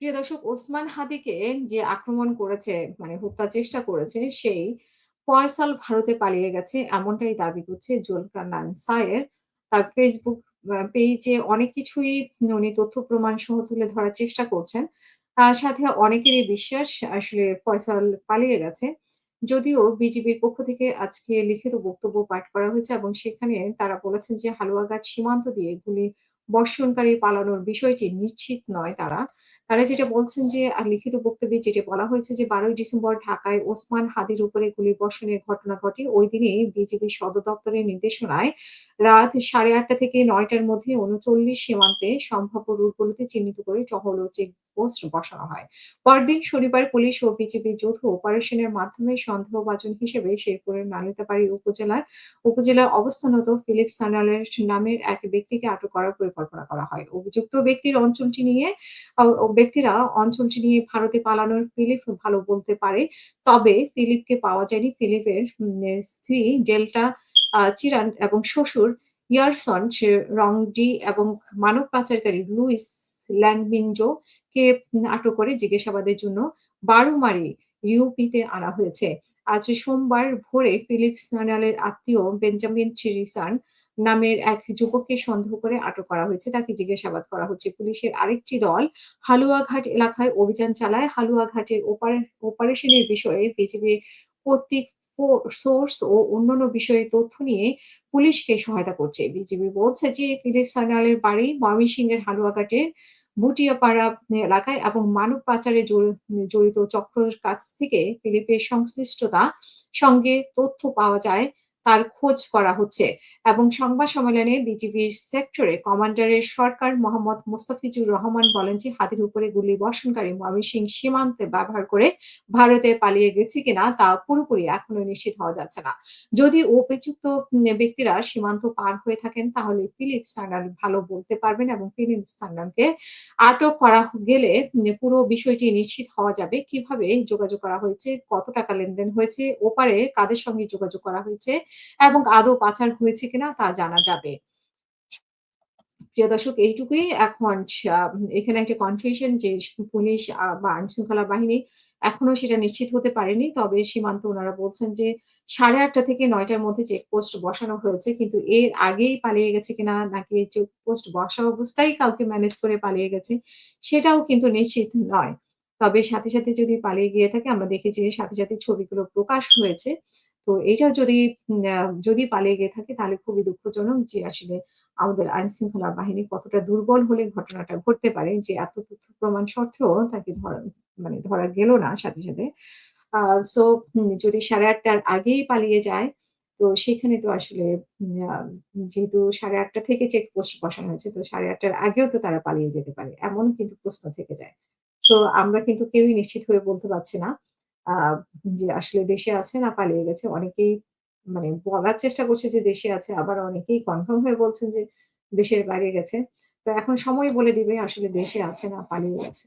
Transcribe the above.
প্রিয় দর্শক, ওসমান হাদিকে যে আক্রমণ করেছে, হত্যার চেষ্টা করেছে, সেই ফয়সাল ভারতে পালিয়ে গেছে এমনটাই দাবি করছে জুলকারনাইন সায়ের। তার ফেসবুক পেজে অনেক কিছুই উনি তথ্য প্রমাণ সহ তুলে ধরার চেষ্টা করছেন। সাথে অনেকেরই বিশ্বাস আসলে ফয়সাল পালিয়ে গেছে। যদিও বিজিবির পক্ষ থেকে আজকে লিখিত বক্তব্য পাঠ করা হয়েছে এবং সেখানে তারা বলেছেন যে হালুয়াঘাট সীমান্ত দিয়ে গুলি বর্ষণকারী পালানোর বিষয়টি নিশ্চিত নয় তারা। তারা যেটা বলছেন যে লিখিত বক্তব্যে যেটা বলা হয়েছে যে ১২ই ডিসেম্বর ঢাকায় ওসমান হাদির উপরে গুলিবর্ষণের ঘটনা ঘটে। ওই দিনই বিজিবির সদর দপ্তরের নির্দেশনায় রাত ৮:৩০ থেকে ৯ টার মধ্যে ৩৯ সীমান্তে সম্ভাব্য রুটগুলোতে চিহ্নিত করে টহল ও চেকপোস্ট বসানো হয়। পরদিন শনিবার পুলিশ ও বিজিবির যৌথ অপারেশনের মাধ্যমে সন্দেহভাজন হিসেবে শেরপুরের নালিতাবাড়ী উপজেলার অবস্থানরত ফিলিপ সান্যালের নামের এক ব্যক্তিকে আটক করার পরিকল্পনা করা হয়। অভিযুক্ত ব্যক্তিরা অঞ্চলটি নিয়ে ভারতে পালানোর ফিলিপ ভালো বলতে পারে। তবে ফিলিপকে পাওয়া যায়নি। ফিলিপের স্ত্রী ডেল্টা চিরান এবং শ্বশুর ইয়ারসন রংডি এবং মানব পাচারকারী লুইস ল্যাংমিনজো কে আটক করে জিজ্ঞাসাবাদের জন্য বারুমারি ইউপিতে আনা হয়েছে। আজ সোমবার ভোরে ফিলিপ সান্যালের আত্মীয় বেঞ্জামিন চিরিসান নামের এক যুবককে সন্দেহ করে আটক করা হয়েছে। তাকে জিজ্ঞাসাবাদ করা হচ্ছে। পুলিশের আরেকটি দল হালুয়াঘাট এলাকায় অভিযান চালায়। হালুয়াঘাটের অপারেশনের বিষয়ে বিজিবির কর্তৃক সোর্স ও অন্যান্য বিষয়ে তথ্য নিয়ে পুলিশকে সহায়তা করছে। বিজিবি বলছে যে ফিলিপ সান্যালের বাড়ি ময়মনসিংহের হালুয়াঘাটের বুটিয়াপাড়া এলাকায় এবং মানব পাচারে জড়িত চক্রের কাছ থেকে ফিলিপের সংশ্লিষ্টতা সঙ্গে তথ্য পাওয়া যায়, তার খোঁজ করা হচ্ছে। এবং সংবাদ সম্মেলনে বিজিবির সেক্টরে কমান্ডারের সরকার মোহাম্মদ মোস্তাফিজুর রহমান বলেন যে হাতির উপরে গুলি বর্ষণকারী ময়মনসিংহ সীমান্তে ব্যবহার করে ভারতে পালিয়ে গেছে কিনা তা পুরোপুরি এখনো নিশ্চিত হওয়া যাচ্ছে না। যদি অভিযুক্ত ব্যক্তিরা সীমান্ত পার হয়ে থাকেন তাহলে ফিলিপ সান্যাল ভালো বলতে পারবেন এবং ফিলিপ সান্যালকে আটক করা গেলে পুরো বিষয়টি নিশ্চিত হওয়া যাবে। কিভাবে যোগাযোগ করা হয়েছে, কত টাকা লেনদেন হয়েছে, ওপারে কাদের সঙ্গে যোগাযোগ করা হয়েছে এবং আদৌ পাচার হয়েছে কিনা তা জানা যাবে। প্রিয় দর্শক, এইটুকুই। এখন এখানে একটা কনফিউশন যে পুলিশ বা আইনশৃঙ্খলা বাহিনী এখনো সেটা নিশ্চিত হতে পারেনি। তবে সীমান্ত উনারা বলছেন যে ৮:৩০ থেকে ৯ টার মধ্যে চেকপোস্ট বসানো হয়েছে। কিন্তু এর আগেই পালিয়ে গেছে কিনা নাকি চেকপোস্ট বসা অবস্থায় কাউকে ম্যানেজ করে পালিয়ে গেছে সেটাও কিন্তু নিশ্চিত নয়। তবে সাথে সাথে যদি পালিয়ে গিয়ে থাকে আমরা দেখেছি যে সাথে সাথে ছবিগুলো প্রকাশ হয়েছে। তো এটা যদি পালিয়ে গিয়ে থাকে তাহলে খুবই দুঃখজনক যে আসলে আমাদের আইনশৃঙ্খলা বাহিনী কতটা দুর্বল হলে ঘটনাটা ঘটতে পারে যে এত তথ্য প্রমাণ সত্ত্বেও তাকে ধরা গেল না সাথে সাথে। আ সো যদি ৮:৩০ টার আগেই পালিয়ে যায়, তো সেখানে তো আসলে যেহেতু ৮:৩০ থেকে চেকপোস্ট বসানো হয়েছে, তো ৮:৩০ টার আগেও তো তারা পালিয়ে যেতে পারে। এমন কিন্তু প্রশ্ন থেকে যায়। সো আমরা কিন্তু কেউই নিশ্চিত হয়ে বলতে পারছি না আ যে আসলে দেশে আছে না পালিয়ে গেছে। অনেকেই বলার চেষ্টা করছে যে দেশে আছে, আবার অনেকেই কনফার্ম হয়ে বলছেন যে দেশের বাইরে গেছে। তো এখন সময় বলে দিবে আসলে দেশে আছে না পালিয়ে গেছে।